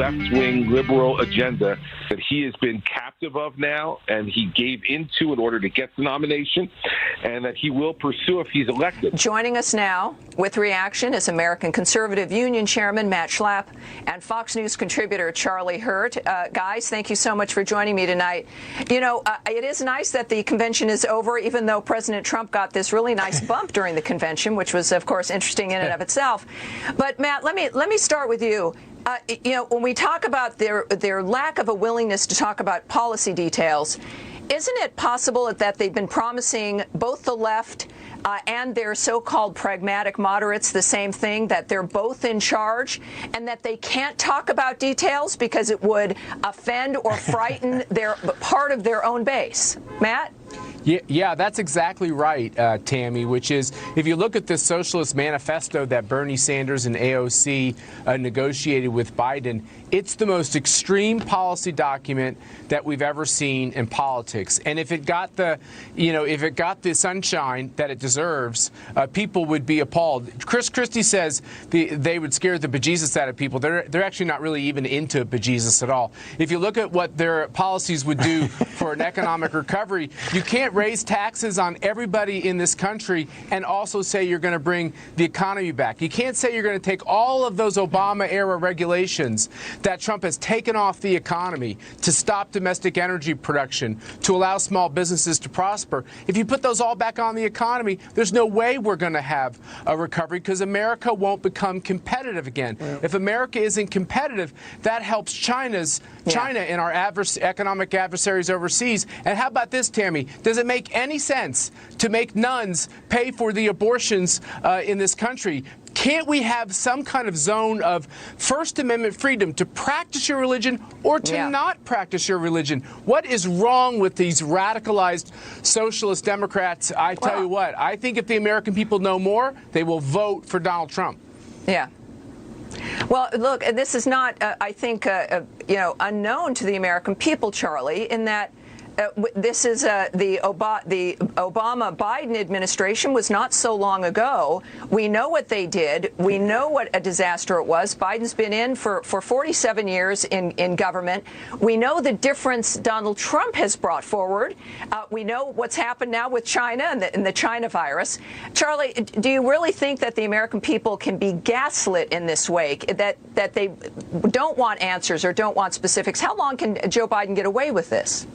left-wing liberal agenda that he has been captive of now, and he gave into in order to get the nomination, and that he will pursue if he's elected. Joining us now with reaction is American Conservative Union Chairman Matt Schlapp and Fox News contributor Charlie Hurt. Guys, thank you so much for joining me tonight. You know, it is nice that the convention is over, even though President Trump got this really nice bump during the convention, which was, of course, interesting in and of itself. But Matt, let me start with you. You know, when we talk about their lack of a willingness to talk about policy details, isn't it possible that they've been promising both the left and their so-called pragmatic moderates the same thing, that they're both in charge and that they can't talk about details because it would offend or frighten their part of their own base? Matt? Yeah, that's exactly right, Tammy, which is, if you look at the Socialist Manifesto that Bernie Sanders and AOC negotiated with Biden, it's the most extreme policy document that we've ever seen in politics. And if it got the, if it got the sunshine that it deserves, people would be appalled. Chris Christie says they would scare the bejesus out of people. They're actually not really even into bejesus at all. If you look at what their policies would do for an economic recovery, you can't raise taxes on everybody in this country and also say you're going to bring the economy back. You can't say you're going to take all of those Obama-era regulations that Trump has taken off the economy to stop domestic energy production, to allow small businesses to prosper. If you put those all back on the economy, there's no way we're going to have a recovery because America won't become competitive again. Yeah. If America isn't competitive, that helps China and our economic adversaries overseas. And how about this, Tammy? Does it make any sense to make nuns pay for the abortions in this country? Can't we have some kind of zone of First Amendment freedom to practice your religion or to not practice your religion? What is wrong with these radicalized socialist Democrats? I tell you what, I think if the American people know more, they will vote for Donald Trump. Yeah. Well, look, this is not, I think, unknown to the American people, Charlie, in that this is the Obama-Biden administration was not so long ago. We know what they did. We know what a disaster it was. Biden's been in for 47 years in government. We know the difference Donald Trump has brought forward. We know what's happened now with China and the China virus. Charlie, do you really think that the American people can be gaslit in this way, that they don't want answers or don't want specifics? How long can Joe Biden get away with this?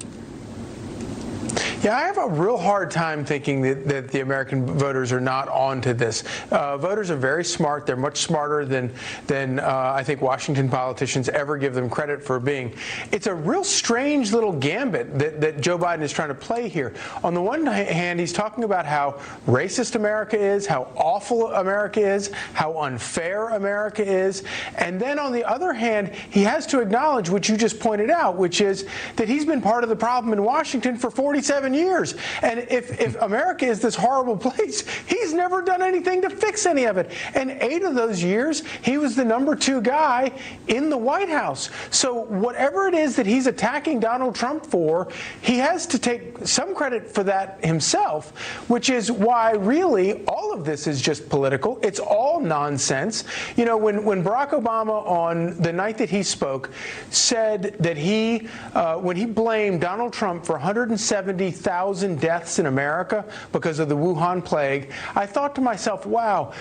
Yeah, I have a real hard time thinking that the American voters are not on to this. Voters are very smart. They're much smarter than I think Washington politicians ever give them credit for being. It's a real strange little gambit that Joe Biden is trying to play here. On the one hand, he's talking about how racist America is, how awful America is, how unfair America is. And then on the other hand, he has to acknowledge, which you just pointed out, which is that he's been part of the problem in Washington for 47 years. And if America is this horrible place, he's never done anything to fix any of it. And 8 of those years, he was the #2 guy in the White House. So whatever it is that he's attacking Donald Trump for, he has to take some credit for that himself, which is why really all of this is just political. It's all nonsense. You know, when Barack Obama on the night that he spoke said that when he blamed Donald Trump for 170,000 deaths in America because of the Wuhan plague, I thought to myself, wow,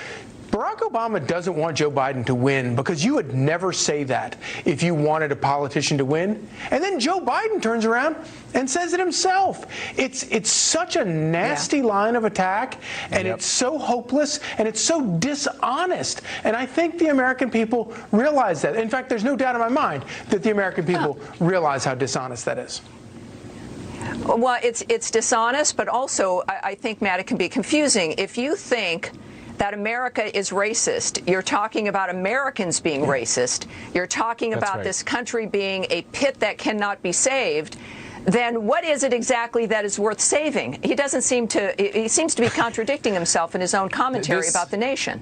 Barack Obama doesn't want Joe Biden to win, because you would never say that if you wanted a politician to win. And then Joe Biden turns around and says it himself. It's such a nasty line of attack, and it's so hopeless, and it's so dishonest. And I think the American people realize that. In fact, there's no doubt in my mind that the American people realize how dishonest that is. Well, it's dishonest, but also I think, Matt, it can be confusing. If you think that America is racist, you're talking about Americans being racist, you're talking about this country being a pit that cannot be saved, then what is it exactly that is worth saving? He seems to be contradicting himself in his own commentary about the nation.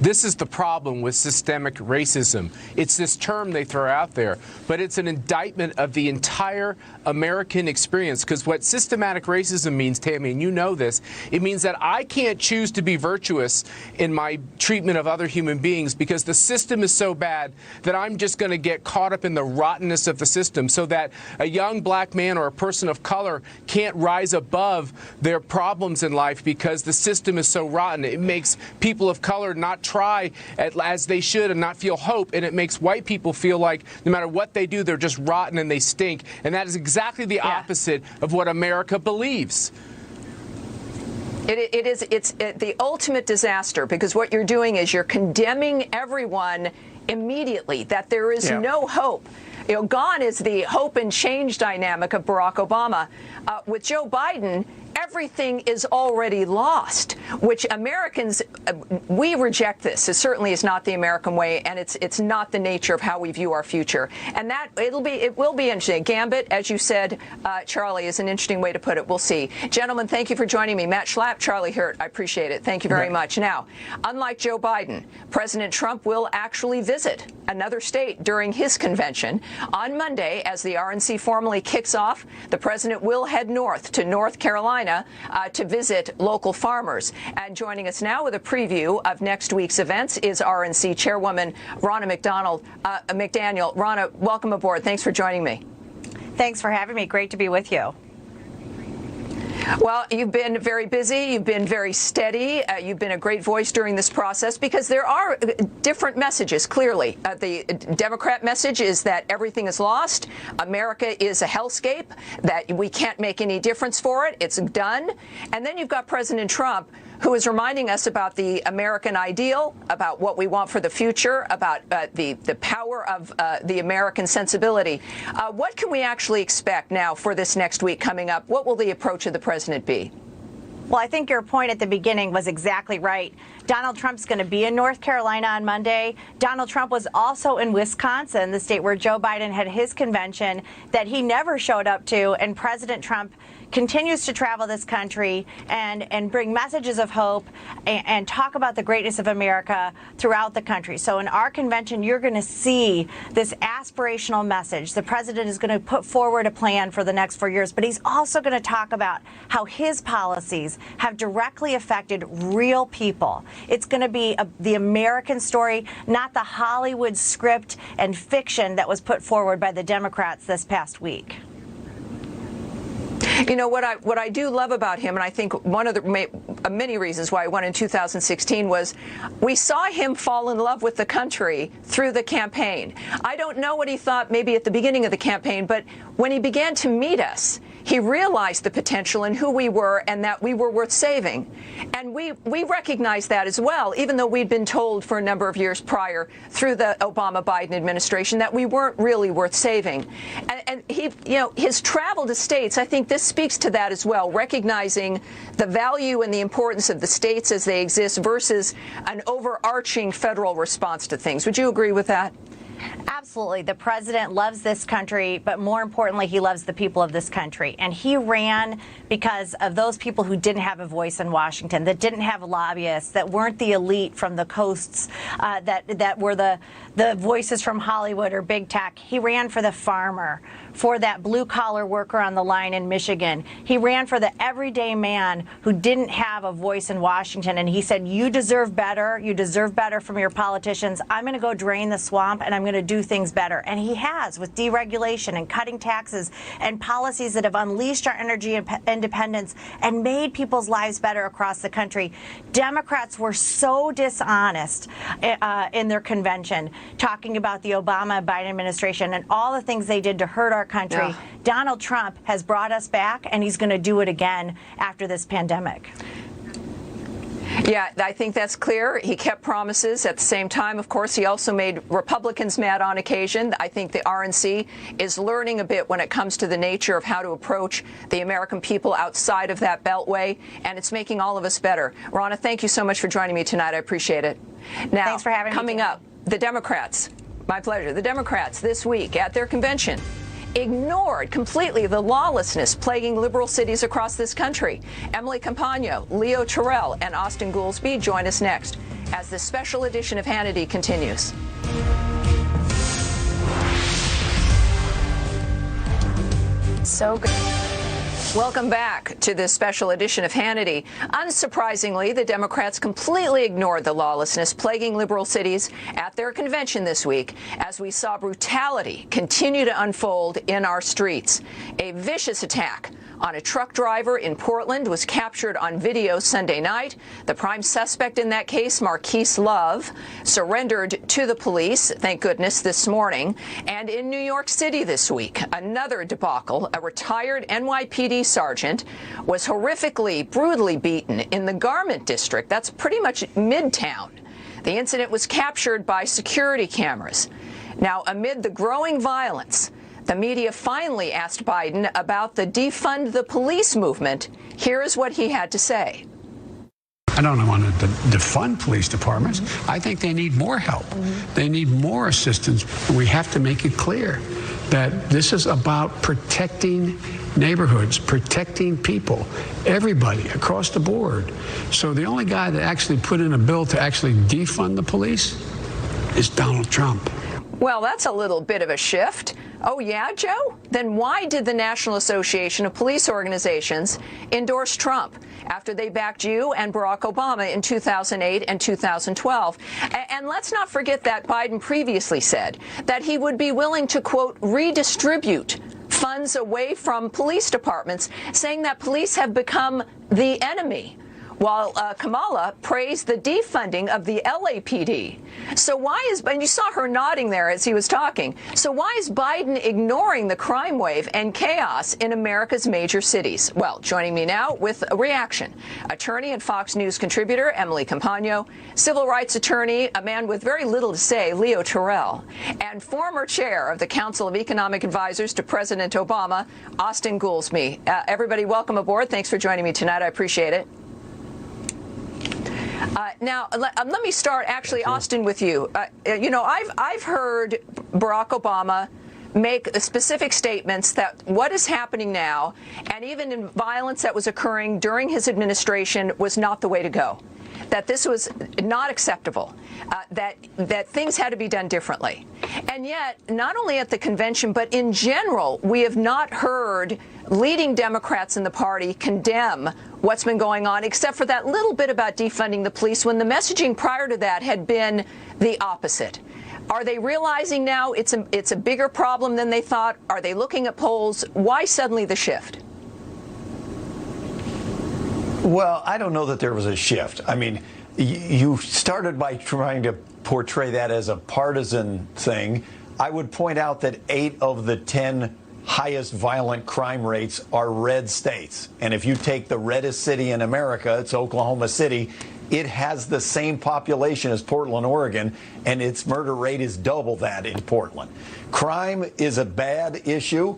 This is the problem with systemic racism. It's this term they throw out there, but it's an indictment of the entire American experience. Because what systematic racism means, Tammy, and you know this, it means that I can't choose to be virtuous in my treatment of other human beings because the system is so bad that I'm just going to get caught up in the rottenness of the system, so that a young black man or a person of color can't rise above their problems in life because the system is so rotten. It makes people of color not try as they should and not feel hope, and it makes white people feel like no matter what they do, they're just rotten and they stink. And that is exactly the opposite of what America believes. It's the ultimate disaster, because what you're doing is you're condemning everyone immediately, that there is no hope. You know, gone is the hope and change dynamic of Barack Obama. With Joe Biden, everything is already lost, which Americans, we reject this. It certainly is not the American way, and it's not the nature of how we view our future. And that it will be interesting. Gambit, as you said, Charlie, is an interesting way to put it. We'll see. Gentlemen, thank you for joining me. Matt Schlapp, Charlie Hurt, I appreciate it. Thank you very much. Now, unlike Joe Biden, President Trump will actually visit another state during his convention. On Monday, as the RNC formally kicks off, the president will head north to North Carolina to visit local farmers. And joining us now with a preview of next week's events is RNC Chairwoman Ronna McDaniel. Ronna, welcome aboard. Thanks for joining me. Thanks for having me. Great to be with you. Well, you've been very busy. You've been very steady. You've been a great voice during this process, because there are different messages, clearly. The Democrat message is that everything is lost. America is a hellscape, that we can't make any difference for it. It's done. And then you've got President Trump, who is reminding us about the American ideal, about what we want for the future, about the power of the American sensibility. What can we actually expect now for this next week coming up? What will the approach of the president be? Well, I think your point at the beginning was exactly right. Donald Trump's going to be in North Carolina on Monday. Donald Trump was also in Wisconsin, the state where Joe Biden had his convention that he never showed up to. And President Trump continues to travel this country and bring messages of hope and talk about the greatness of America throughout the country. So in our convention, you're going to see this aspirational message. The president is going to put forward a plan for the next 4 years, but he's also going to talk about how his policies have directly affected real people. It's going to be the American story, not the Hollywood script and fiction that was put forward by the Democrats this past week. You know, what I do love about him, and I think one of the many reasons why he won in 2016, was we saw him fall in love with the country through the campaign. I don't know what he thought maybe at the beginning of the campaign, but when he began to meet us, he realized the potential in who we were and that we were worth saving. And we recognized that as well, even though we'd been told for a number of years prior through the Obama-Biden administration that we weren't really worth saving. And he, you know, his travel to states, I think this speaks to that as well, recognizing the value and the importance of the states as they exist versus an overarching federal response to things. Would you agree with that? Absolutely. The president loves this country, but more importantly, he loves the people of this country. And he ran because of those people who didn't have a voice in Washington, that didn't have lobbyists, that weren't the elite from the coasts, that were the voices from Hollywood or big tech. He ran for the farmer, for that blue-collar worker on the line in Michigan. He ran for the everyday man who didn't have a voice in Washington. And he said, you deserve better. You deserve better from your politicians. I'm going to go drain the swamp, and I'm going to do things better. And he has, with deregulation and cutting taxes and policies that have unleashed our energy independence and made people's lives better across the country. Democrats were so dishonest in their convention, talking about the Obama-Biden administration and all the things they did to hurt our country. Yeah. Donald Trump has brought us back, and he's going to do it again after this pandemic. Yeah, I think that's clear. He kept promises. At the same time, of course, he also made Republicans mad on occasion. I think the RNC is learning a bit when it comes to the nature of how to approach the American people outside of that beltway, and it's making all of us better. Ronna, thank you so much for joining me tonight. I appreciate it. Now, thanks for having me. Coming up, the Democrats. My pleasure. The Democrats this week at their convention ignored completely the lawlessness plaguing liberal cities across this country. Emily Campagno, Leo Terrell, and Austin Goolsbee join us next as this special edition of Hannity continues. So good. Welcome back to this special edition of Hannity. Unsurprisingly, the Democrats completely ignored the lawlessness plaguing liberal cities at their convention this week as we saw brutality continue to unfold in our streets. A vicious attack on a truck driver in Portland was captured on video Sunday night. The prime suspect in that case, Marquise Love, surrendered to the police, thank goodness, this morning. And in New York City this week, another debacle. A retired NYPD sergeant was horrifically, brutally beaten in the Garment District. That's pretty much Midtown. The incident was captured by security cameras. Now, amid the growing violence, the media finally asked Biden about the defund the police movement. Here is what he had to say. I don't want to defund police departments. I think they need more help. They need more assistance. We have to make it clear that this is about protecting neighborhoods, protecting people, everybody across the board. So the only guy that actually put in a bill to actually defund the police is Donald Trump. Well, that's a little bit of a shift. Oh, yeah, Joe? Then why did the National Association of Police Organizations endorse Trump after they backed you and Barack Obama in 2008 and 2012? And let's not forget that Biden previously said that he would be willing to, quote, redistribute funds away from police departments, saying that police have become the enemy, while Kamala praised the defunding of the LAPD. So why is, and you saw her nodding there as he was talking, so why is Biden ignoring the crime wave and chaos in America's major cities? Well, joining me now with a reaction, attorney and Fox News contributor Emily Campagno, civil rights attorney, a man with very little to say, Leo Terrell, and former chair of the Council of Economic Advisors to President Obama, Austin Goolsbee. Everybody, welcome aboard. Thanks for joining me tonight. I appreciate it. Now, let me start, actually, Austin, with you. You know, I've heard Barack Obama make specific statements that what is happening now, and even in violence that was occurring during his administration, was not the way to go. That this was not acceptable, that things had to be done differently. And yet, not only at the convention, but in general, we have not heard leading Democrats in the party condemn what's been going on, except for that little bit about defunding the police, when the messaging prior to that had been the opposite. Are they realizing now it's a bigger problem than they thought? Are they looking at polls? Why suddenly the shift? Well, I don't know that there was a shift. I mean, you started by trying to portray that as a partisan thing. I would point out that 8 of the 10 highest violent crime rates are red states. And if you take the reddest city in America, it's Oklahoma City. It has the same population as Portland, Oregon, and its murder rate is double that in Portland. Crime is a bad issue.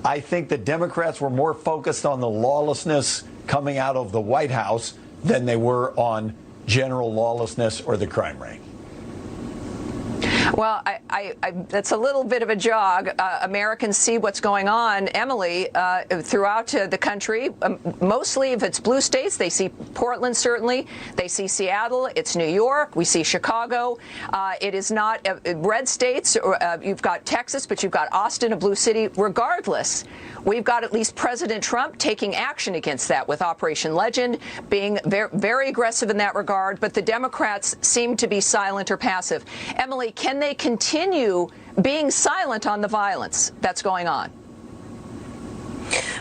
I think the Democrats were more focused on the lawlessness coming out of the White House than they were on general lawlessness or the crime rate. Well, that's a little bit of a jog. Americans see what's going on, Emily, throughout the country. Mostly, if it's blue states, they see Portland, certainly. They see Seattle. It's New York. We see Chicago. It is not red states. You've got Texas, but you've got Austin, a blue city. Regardless, we've got at least President Trump taking action against that with Operation Legend, being very, very aggressive in that regard. But the Democrats seem to be silent or passive. Emily, can they continue being silent on the violence that's going on?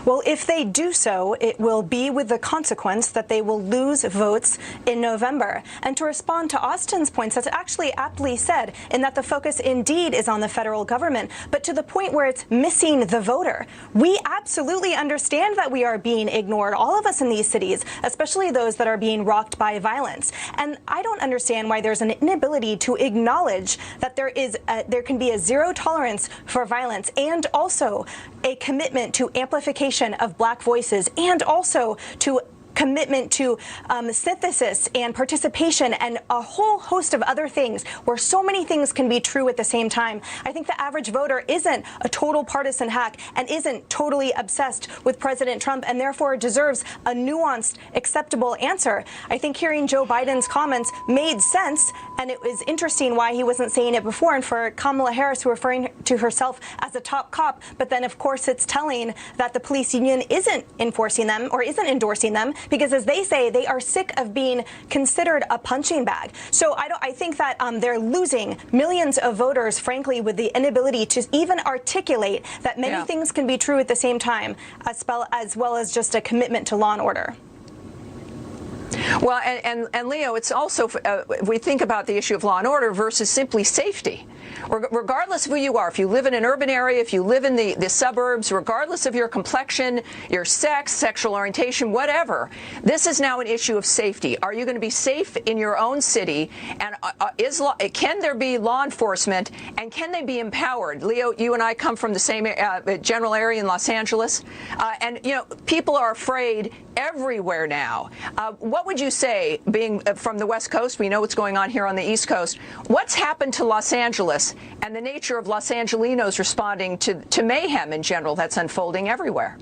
Well, if they do so, it will be with the consequence that they will lose votes in November. And to respond to Austin's points, that's actually aptly said, in that the focus indeed is on the federal government, but to the point where it's missing the voter. We absolutely understand that we are being ignored, all of us in these cities, especially those that are being rocked by violence. And I don't understand why there's an inability to acknowledge that there can be a zero tolerance for violence, and also a commitment to amplification of black voices, and also to commitment to synthesis and participation and a whole host of other things where so many things can be true at the same time. I think the average voter isn't a total partisan hack and isn't totally obsessed with President Trump and therefore deserves a nuanced, acceptable answer. I think hearing Joe Biden's comments made sense, and it was interesting why he wasn't saying it before. And for Kamala Harris, who referring to herself as a top cop, but then of course it's telling that the police union isn't enforcing them or isn't endorsing them, because as they say, they are sick of being considered a punching bag. So I think that they're losing millions of voters, frankly, with the inability to even articulate that many things can be true at the same time, as well as just a commitment to law and order. Well, and Leo, it's also, we think about the issue of law and order versus simply safety. Regardless of who you are, if you live in an urban area, if you live in the suburbs, regardless of your complexion, your sex, sexual orientation, whatever, this is now an issue of safety. Are you going to be safe in your own city? And can there be law enforcement, and can they be empowered? Leo, you and I come from the same general area in Los Angeles, and people are afraid everywhere now. What would you say, being from the West Coast, we know what's going on here on the East Coast, what's happened to Los Angeles and the nature of Los Angelinos responding to mayhem in general that's unfolding everywhere?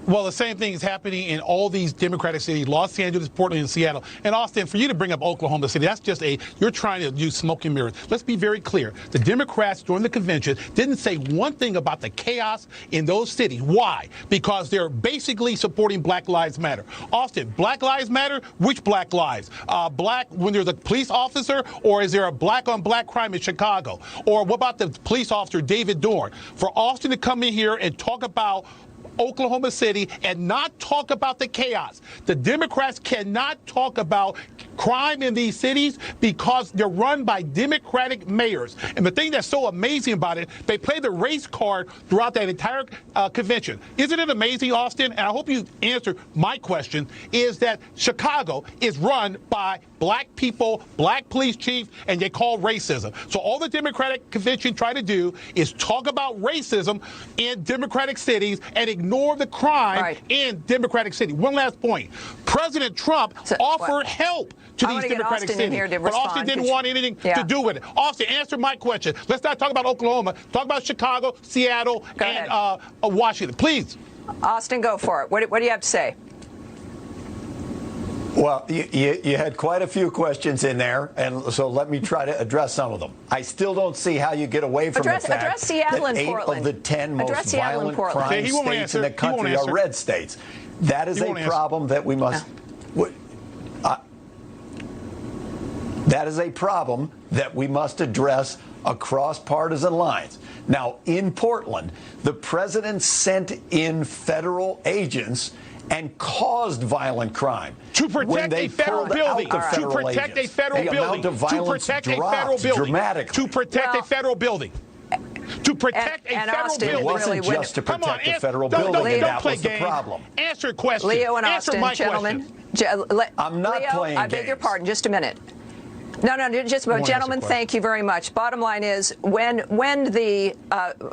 Well, the same thing is happening in all these Democratic cities, Los Angeles, Portland, and Seattle. And Austin, for you to bring up Oklahoma City, that's just you're trying to use smoke and mirrors. Let's be very clear. The Democrats during the convention didn't say one thing about the chaos in those cities. Why? Because they're basically supporting Black Lives Matter. Austin, Black Lives Matter? Which Black lives? Black when there's a police officer, or is there a black-on-black crime in Chicago? Or what about the police officer, David Dorn? For Austin to come in here and talk about Oklahoma City and not talk about the chaos. The Democrats cannot talk about crime in these cities because they're run by Democratic mayors. And the thing that's so amazing about it, they play the race card throughout that entire convention. Isn't it amazing, Austin? And I hope you answer my question, is that Chicago is run by black people, black police chief, and they call racism. So all the Democratic convention try to do is talk about racism in Democratic cities and ignore the crime in Democratic cities. One last point. President Trump offered help to these Democratic cities, but Austin didn't want anything to do with it. Austin, answer my question. Let's not talk about Oklahoma. Talk about Chicago, Seattle, and Washington. Please. Austin, go for it. What do you have to say? Well, you had quite a few questions in there, and so let me try to address some of them. I still don't see how you get away from the fact that 8 of the 10 most violent crime states in the country are red states. That is a problem that we must... That is a problem that we must address across partisan lines. Now, in Portland, the president sent in federal agents and caused violent crime. To protect a federal building. To protect a federal building. To protect a federal building. To protect a federal building. To protect a federal building. It wasn't just to protect a federal building. That was the problem. Answer a question. Leo and Austin, gentlemen. I'm not playing I beg your pardon. Just a minute. No, just gentlemen, thank you very much. Bottom line is, when the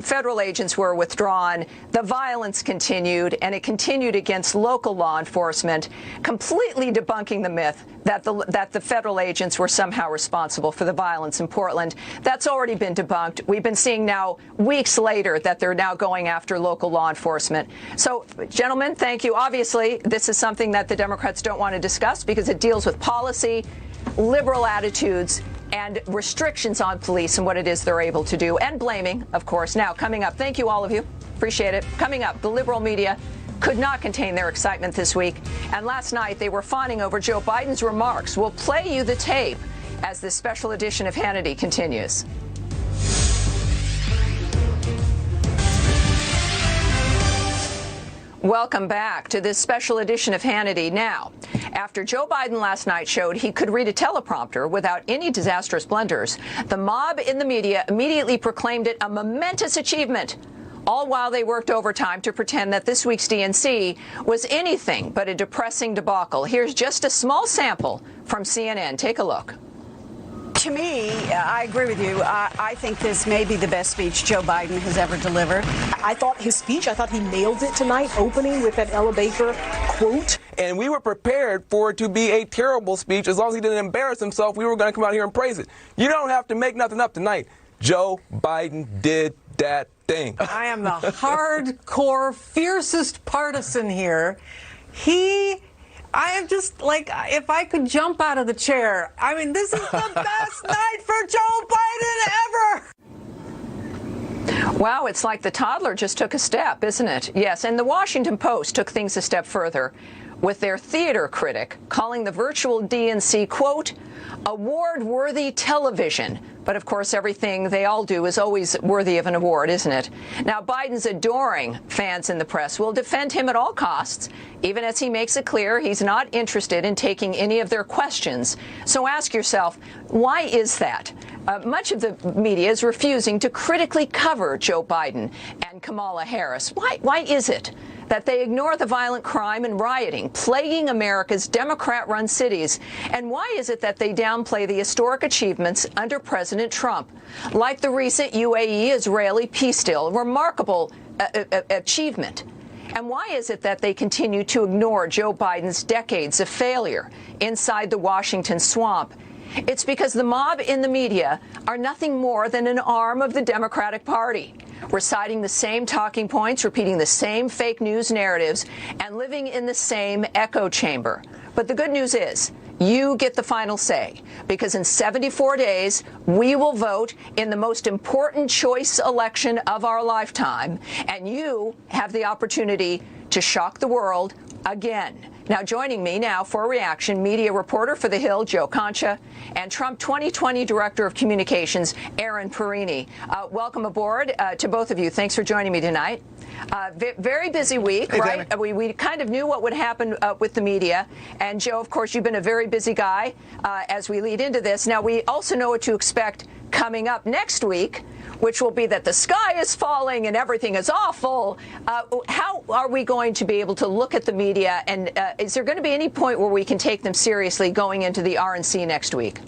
federal agents were withdrawn, the violence continued, and it continued against local law enforcement, completely debunking the myth that the federal agents were somehow responsible for the violence in Portland. That's already been debunked. We've been seeing now, weeks later, that they're now going after local law enforcement. So, gentlemen, thank you. Obviously, this is something that the Democrats don't want to discuss because it deals with policy, liberal attitudes, and restrictions on police and what it is they're able to do, and blaming, of course. Now, coming up, thank you, all of you. Appreciate it. Coming up, the liberal media could not contain their excitement this week. And last night, they were fawning over Joe Biden's remarks. We'll play you the tape as this special edition of Hannity continues. Welcome back to this special edition of Hannity. Now, after Joe Biden last night showed he could read a teleprompter without any disastrous blunders, the mob in the media immediately proclaimed it a momentous achievement, all while they worked overtime to pretend that this week's DNC was anything but a depressing debacle. Here's just a small sample from CNN. Take a look. To me, I agree with you. I think this may be the best speech Joe Biden has ever delivered. I thought his speech, I thought he nailed it tonight, opening with that Ella Baker quote. And we were prepared for it to be a terrible speech. As long as he didn't embarrass himself, we were going to come out here and praise it. You don't have to make nothing up tonight. Joe Biden did that thing. I am the hardcore, fiercest partisan here. I am just like, if I could jump out of the chair, I mean, this is the best night for Joe Biden ever. Wow, it's like the toddler just took a step, isn't it? Yes, and the Washington Post took things a step further with their theater critic calling the virtual DNC, quote, award-worthy television. But, of course, everything they all do is always worthy of an award, isn't it? Now, Biden's adoring fans in the press will defend him at all costs, even as he makes it clear he's not interested in taking any of their questions. So ask yourself, why is that? Much of the media is refusing to critically cover Joe Biden and Kamala Harris. Why is it that they ignore the violent crime and rioting plaguing America's Democrat-run cities? And why is it that they downplay the historic achievements under President Trump, like the recent UAE-Israeli peace deal, a remarkable achievement? And why is it that they continue to ignore Joe Biden's decades of failure inside the Washington swamp? It's because the mob in the media are nothing more than an arm of the Democratic Party, reciting the same talking points, repeating the same fake news narratives, and living in the same echo chamber. But the good news is, you get the final say, because in 74 days, we will vote in the most important choice election of our lifetime, and you have the opportunity to shock the world again. Now, joining me now for a reaction, media reporter for The Hill, Joe Concha, and Trump 2020 Director of Communications, Aaron Perini. Welcome aboard to both of you. Thanks for joining me tonight. Very busy week, hey, right? We kind of knew what would happen with the media. And, Joe, of course, you've been a very busy guy as we lead into this. Now, we also know what to expect coming up next week, which will be that the sky is falling and everything is awful. How are we going to be able to look at the media, and is there going to be any point where we can take them seriously going into the RNC next week?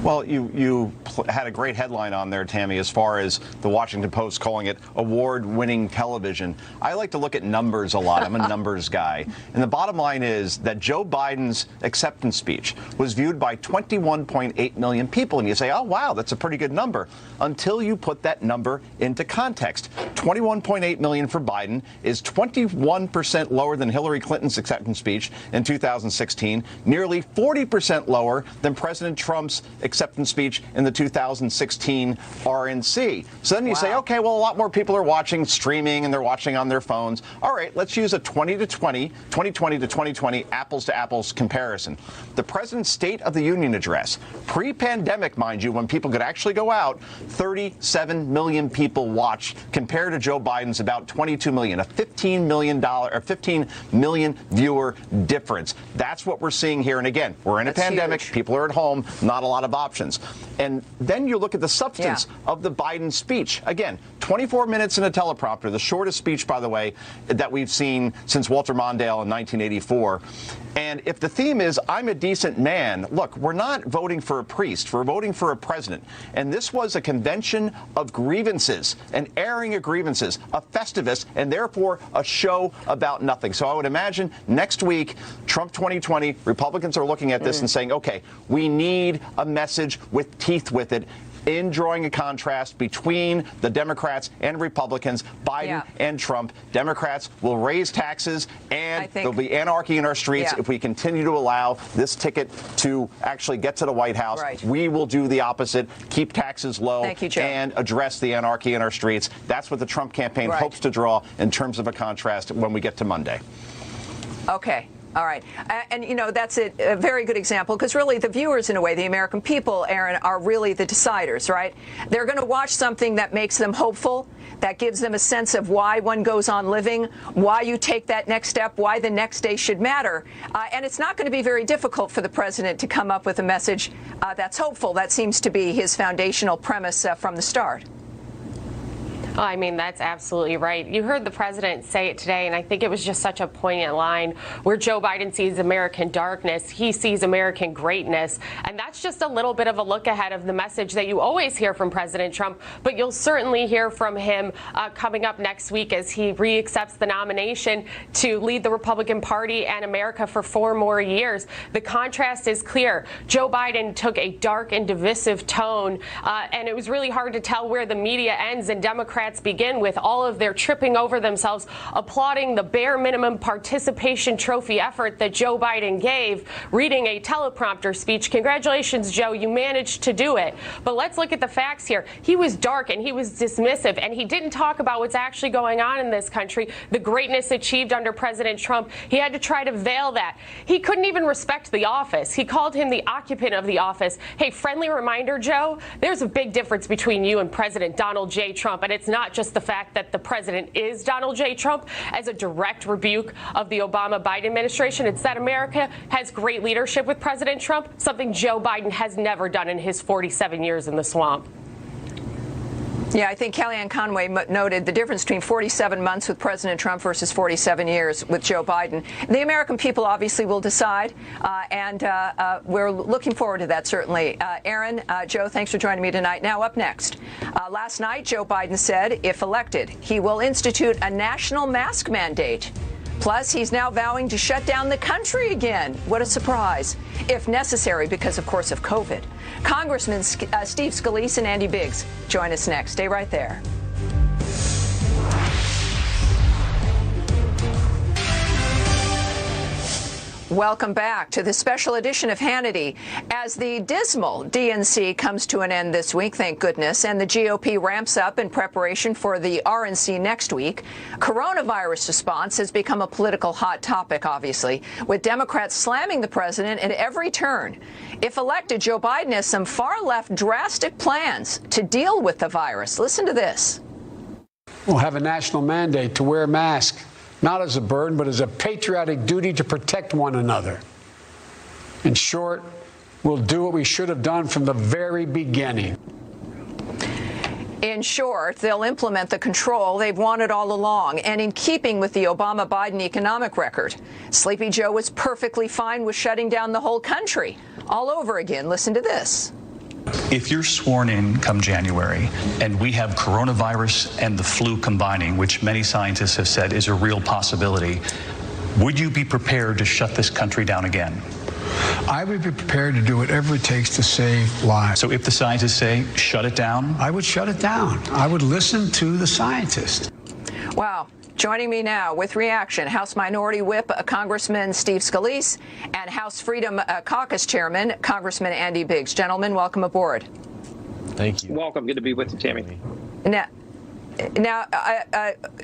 Well, you had a great headline on there, Tammy, as far as the Washington Post calling it award-winning television. I like to look at numbers a lot. I'm a numbers guy. And the bottom line is that Joe Biden's acceptance speech was viewed by 21.8 million people. And you say, oh, wow, that's a pretty good number, until you put that number into context. 21.8 million for Biden is 21% lower than Hillary Clinton's acceptance speech in 2016, nearly 40% lower than President Trump's acceptance speech in the 2016 RNC. So then you say, okay, well, a lot more people are watching streaming and they're watching on their phones. All right, let's use a 2020 to 2020 apples to apples comparison. The president's State of the Union address, pre-pandemic, mind you, when people could actually go out, 37 million people watched compared to Joe Biden's about 22 million, a $15 million viewer difference. That's what we're seeing here. And again, we're in a pandemic. Huge. People are at home, not a lot of options. And then you look at the substance of the Biden speech. Again, 24 minutes in a teleprompter, the shortest speech, by the way, that we've seen since Walter Mondale in 1984. And if the theme is, I'm a decent man, look, we're not voting for a priest, we're voting for a president. And this was a convention of grievances, an airing of grievances, a Festivus, and therefore a show about nothing. So I would imagine next week, Trump 2020, Republicans are looking at this and saying, okay, we need a message with teeth with it, in drawing a contrast between the Democrats and Republicans, Biden and Trump. Democrats will raise taxes, and there'll be anarchy in our streets if we continue to allow this ticket to actually get to the White House. We will do the opposite, keep taxes low, and address the anarchy in our streets. That's what the Trump campaign hopes to draw in terms of a contrast when we get to Monday. Okay. All right. And, you know, that's a very good example, because really the viewers, in a way, the American people, Aaron, are really the deciders, right? They're going to watch something that makes them hopeful, that gives them a sense of why one goes on living, why you take that next step, why the next day should matter. And it's not going to be very difficult for the president to come up with a message that's hopeful. That seems to be his foundational premise from the start. Oh, I mean, that's absolutely right. You heard the president say it today, and I think it was just such a poignant line where Joe Biden sees American darkness, he sees American greatness. And that's just a little bit of a look ahead of the message that you always hear from President Trump, but you'll certainly hear from him coming up next week as he re-accepts the nomination to lead the Republican Party and America for 4 more years. The contrast is clear. Joe Biden took a dark and divisive tone, and it was really hard to tell where the media ends and Democrats begin, with all of their tripping over themselves, applauding the bare minimum participation trophy effort that Joe Biden gave, reading a teleprompter speech. Congratulations, Joe, you managed to do it. But let's look at the facts here. He was dark and he was dismissive, and he didn't talk about what's actually going on in this country, the greatness achieved under President Trump. He had to try to veil that. He couldn't even respect the office. He called him the occupant of the office. Hey, friendly reminder, Joe, there's a big difference between you and President Donald J. Trump, and it's not just the fact that the president is Donald J. Trump as a direct rebuke of the Obama-Biden administration. It's that America has great leadership with President Trump, something Joe Biden has never done in his 47 years in the swamp. Yeah, I think Kellyanne Conway noted the difference between 47 months with President Trump versus 47 years with Joe Biden. The American people obviously will decide, and we're looking forward to that, certainly. Aaron, Joe, thanks for joining me tonight. Now, up next, last night, Joe Biden said, if elected, he will institute a national mask mandate. Plus, he's now vowing to shut down the country again. What a surprise, if necessary, because, of course, of COVID. Congressman Steve Scalise and Andy Biggs join us next. Stay right there. Welcome back to the special edition of Hannity. As the dismal DNC comes to an end this week, thank goodness, and the GOP ramps up in preparation for the RNC next week, coronavirus response has become a political hot topic, obviously, with Democrats slamming the president at every turn. If elected, Joe Biden has some far-left drastic plans to deal with the virus. Listen to this. We'll have a national mandate to wear a mask. Not as a burden, but as a patriotic duty to protect one another. In short, we'll do what we should have done from the very beginning. In short, they'll implement the control they've wanted all along, and in keeping with the Obama-Biden economic record. Sleepy Joe was perfectly fine with shutting down the whole country all over again. Listen to this. If you're sworn in come January and we have coronavirus and the flu combining, which many scientists have said is a real possibility, would you be prepared to shut this country down again? I would be prepared to do whatever it takes to save lives. So if the scientists say shut it down? I would shut it down. I would listen to the scientists. Wow. Joining me now with reaction, House Minority Whip Congressman Steve Scalise and House Freedom Caucus Chairman Congressman Andy Biggs. Gentlemen, welcome aboard. Thank you. Welcome. Good to be with you, Tammy. Now,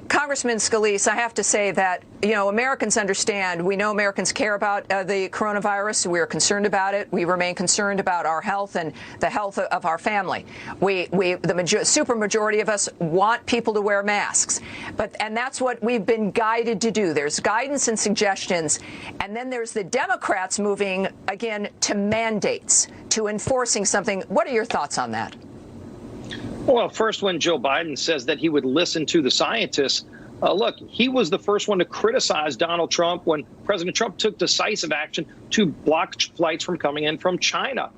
Congressman Scalise, I have to say that, you know, Americans understand. We know Americans care about the coronavirus. We are concerned about it. We remain concerned about our health and the health of our family. The super majority of us want people to wear masks, and that's what we've been guided to do. There's guidance and suggestions, and then there's the Democrats moving again to mandates, to enforcing something. What are your thoughts on that? Well, first, when Joe Biden says that he would listen to the scientists, look, he was the first one to criticize Donald Trump when President Trump took decisive action to block flights from coming in from China.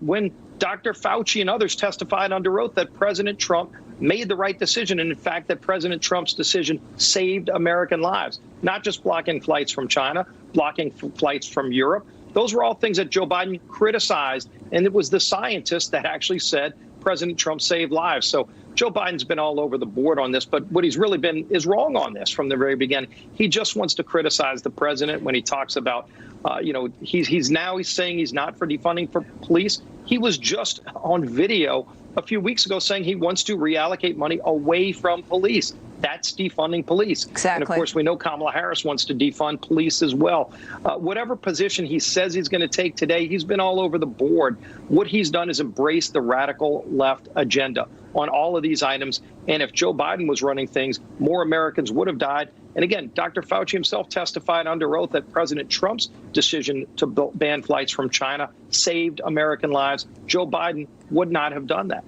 When Dr. Fauci and others testified under oath that President Trump made the right decision, and in fact, that President Trump's decision saved American lives, not just blocking flights from China, blocking flights from Europe. Those were all things that Joe Biden criticized, and it was the scientists that actually said President Trump saved lives. So Joe Biden's been all over the board on this, but what he's really been is wrong on this from the very beginning. He just wants to criticize the president when he talks about, he's saying he's not for defunding for police. He was just on video a few weeks ago saying he wants to reallocate money away from police. That's defunding police. Exactly. And of course, we know Kamala Harris wants to defund police as well. Whatever position he says he's going to take today, he's been all over the board. What he's done is embrace the radical left agenda on all of these items. And if Joe Biden was running things, more Americans would have died. And again, Dr. Fauci himself testified under oath that President Trump's decision to ban flights from China saved American lives. Joe Biden would not have done that.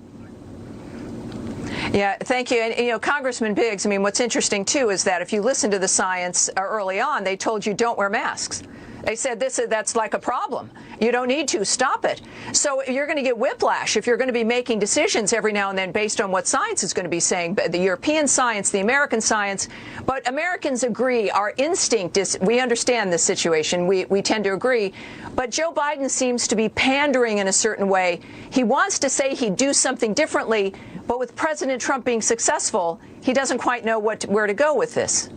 Yeah, thank you. And, Congressman Biggs, I mean, what's interesting, too, is that if you listen to the science early on, they told you don't wear masks. They said that's like a problem. You don't need to. Stop it. So you're going to get whiplash if you're going to be making decisions every now and then based on what science is going to be saying, the European science, the American science. But Americans agree. Our instinct is we understand this situation. We tend to agree. But Joe Biden seems to be pandering in a certain way. He wants to say he'd do something differently. But with President Trump being successful, he doesn't quite know where to go with this.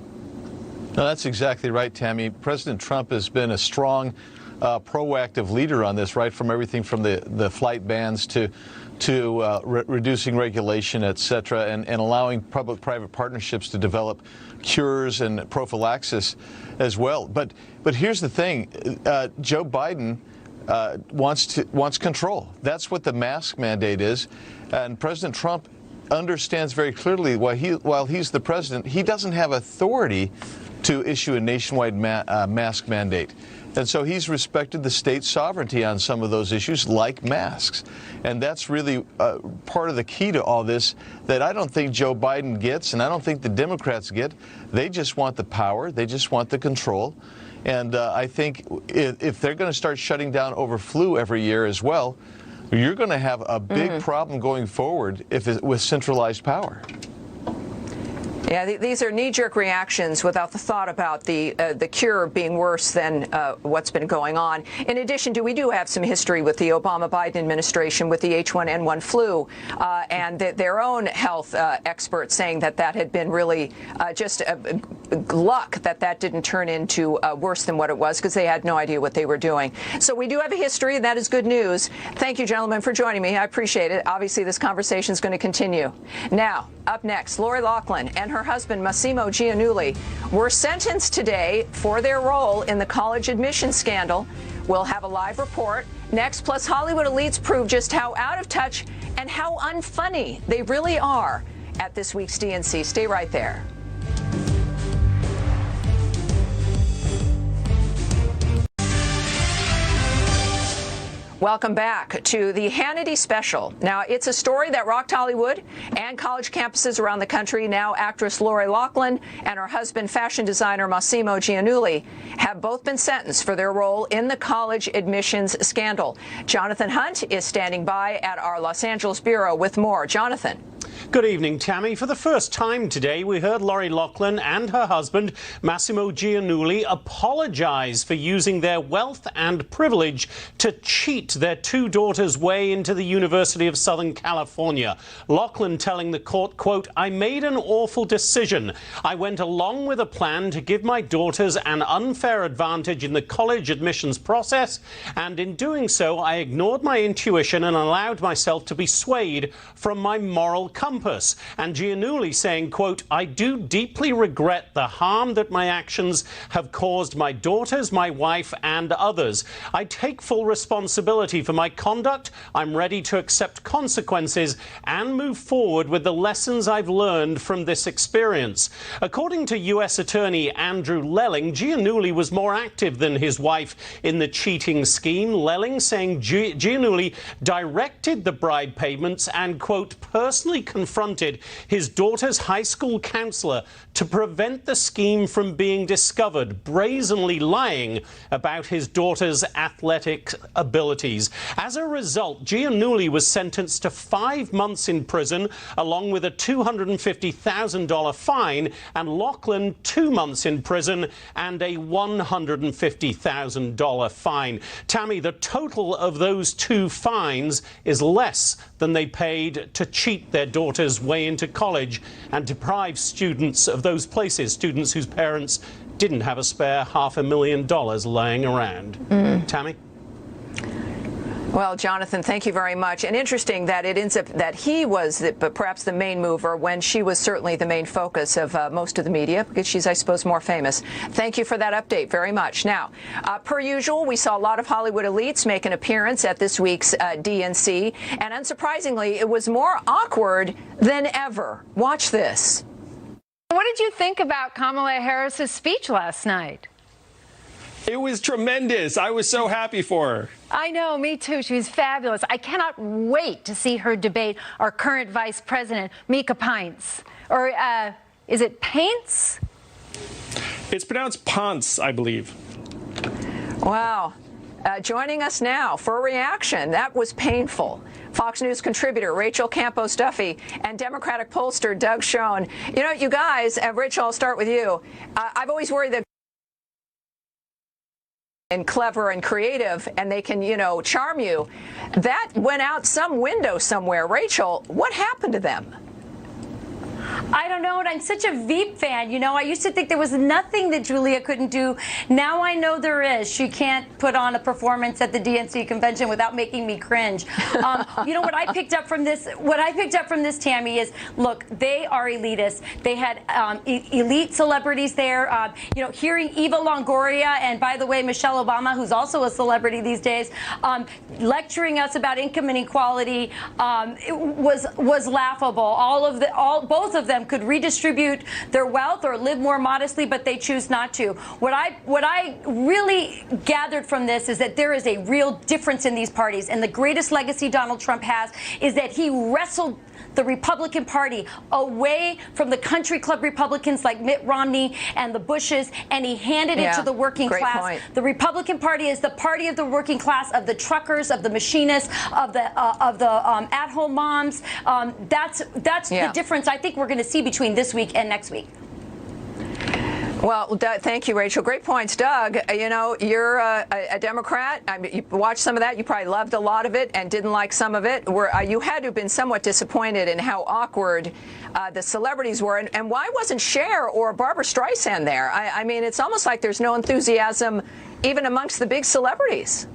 No, that's exactly right, Tammy. President Trump has been a strong, proactive leader on this, right, from everything from the flight bans to reducing regulation, et cetera, and allowing public-private partnerships to develop cures and prophylaxis as well. But here's the thing. Joe Biden wants control. That's what the mask mandate is. And President Trump understands very clearly while he's the president, he doesn't have authority to issue a nationwide mask mandate. And so he's respected the state sovereignty on some of those issues, like masks. And that's really part of the key to all this that I don't think Joe Biden gets, and I don't think the Democrats get. They just want the power. They just want the control. And I think if they're going to start shutting down over flu every year as well, you're going to have a big problem going forward with centralized power. Yeah, these are knee-jerk reactions without the thought about the cure being worse than what's been going on. In addition, we do have some history with the Obama-Biden administration with the H1N1 flu and their own health experts saying that had been really just luck that didn't turn into worse than what it was because they had no idea what they were doing. So we do have a history, and that is good news. Thank you, gentlemen, for joining me. I appreciate it. Obviously, this conversation is going to continue. Now, up next, Lori Loughlin and her husband, Massimo Giannulli, were sentenced today for their role in the college admissions scandal. We'll have a live report next, plus Hollywood elites prove just how out of touch and how unfunny they really are at this week's DNC. Stay right there. Welcome back to the Hannity special. Now, it's a story that rocked Hollywood and college campuses around the country. Now, actress Lori Loughlin and her husband, fashion designer Massimo Giannulli, have both been sentenced for their role in the college admissions scandal. Jonathan Hunt is standing by at our Los Angeles bureau with more. Jonathan. Good evening, Tammy. For the first time today, we heard Lori Loughlin and her husband, Massimo Giannulli, apologize for using their wealth and privilege to cheat their two daughters' way into the University of Southern California. Loughlin telling the court, quote, "I made an awful decision. I went along with a plan to give my daughters an unfair advantage in the college admissions process, and in doing so, I ignored my intuition and allowed myself to be swayed from my moral compass." And Giannulli saying, quote, "I do deeply regret the harm that my actions have caused my daughters, my wife, and others. I take full responsibility for my conduct. I'm ready to accept consequences and move forward with the lessons I've learned from this experience." According to U.S. Attorney Andrew Lelling, Giannulli was more active than his wife in the cheating scheme. Lelling saying Giannulli directed the bribe payments and, quote, personally confronted his daughter's high school counselor to prevent the scheme from being discovered, brazenly lying about his daughter's athletic abilities. As a result, Giannulli was sentenced to 5 months in prison, along with a $250,000 fine, and Loughlin 2 months in prison and a $150,000 fine. Tammy, the total of those two fines is less than they paid to cheat their daughter's way into college and deprive students of those places, students whose parents didn't have a spare $500,000 laying around. Tammy? Well, Jonathan, thank you very much. And interesting that it ends up that he was perhaps the main mover when she was certainly the main focus of most of the media, because she's, I suppose, more famous. Thank you for that update very much. Now, per usual, we saw a lot of Hollywood elites make an appearance at this week's DNC. And unsurprisingly, it was more awkward than ever. Watch this. What did you think about Kamala Harris's speech last night? It was tremendous. I was so happy for her. I know, me too. She was fabulous. I cannot wait to see her debate our current Vice President, Mika Pines. Or is it Paints? It's pronounced Ponce, I believe. Wow. Joining us now for a reaction. That was painful. Fox News contributor Rachel Campos Duffy and Democratic pollster Doug Schoen. You know, you guys, Rachel, I'll start with you. I've always worried that and clever and creative, and they can, you know, charm you. That went out some window somewhere. Rachel, what happened to them? I don't know, and I'm such a Veep fan. You know, I used to think there was nothing that Julia couldn't do. Now I know there is. She can't put on a performance at the DNC convention without making me cringe. You know what I picked up from this? What I picked up from this, Tammy, is look, they are elitists. They had elite celebrities there. You know, hearing Eva Longoria and, by the way, Michelle Obama, who's also a celebrity these days, lecturing us about income inequality, it was laughable. Both of them could redistribute their wealth or live more modestly, but they choose not to. What I really gathered from this is that there is a real difference in these parties, and the greatest legacy Donald Trump has is that he wrestled the Republican Party away from the country club Republicans like Mitt Romney and the Bushes, and he handed it to the working class. Point. The Republican Party is the party of the working class, of the truckers, of the machinists, of the at-home moms. That's the difference I think we're going to see between this week and next week. Well, thank you, Rachel. Great points. Doug, you know, you're a Democrat. I mean, you watched some of that. You probably loved a lot of it and didn't like some of it. You had to have been somewhat disappointed in how awkward the celebrities were. And why wasn't Cher or Barbara Streisand there? I mean, it's almost like there's no enthusiasm even amongst the big celebrities.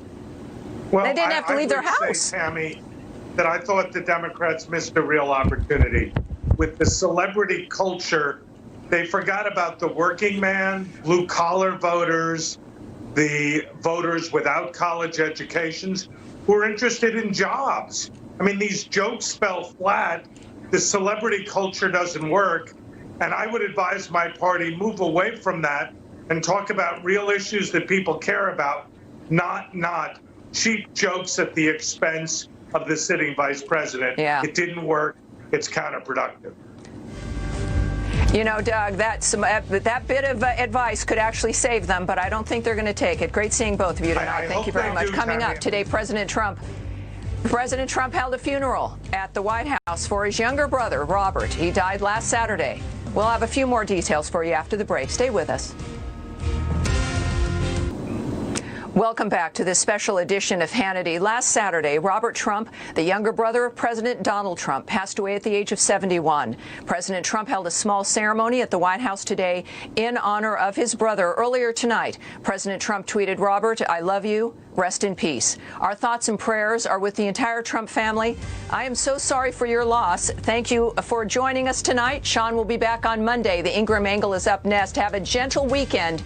Well, they didn't have to leave their house. Say, Tammy, that I thought the Democrats missed a real opportunity. With the celebrity culture, they forgot about the working man, blue-collar voters, the voters without college educations who are interested in jobs. I mean, these jokes fell flat. The celebrity culture doesn't work. And I would advise my party move away from that and talk about real issues that people care about, not cheap jokes at the expense of the sitting vice president. Yeah. It didn't work. It's counterproductive. You know, Doug, that bit of advice could actually save them, but I don't think they're going to take it. Great seeing both of you tonight. Thank you very much. Coming up today, President Trump held a funeral at the White House for his younger brother, Robert. He died last Saturday. We'll have a few more details for you after the break. Stay with us. Welcome back to this special edition of Hannity. Last Saturday, Robert Trump, the younger brother of President Donald Trump, passed away at the age of 71. President Trump held a small ceremony at the White House today in honor of his brother. Earlier tonight, President Trump tweeted, "Robert, I love you. Rest in peace. Our thoughts and prayers are with the entire Trump family. I am so sorry for your loss. Thank you for joining us tonight. Sean will be back on Monday. The Ingram Angle is up next. Have a gentle weekend.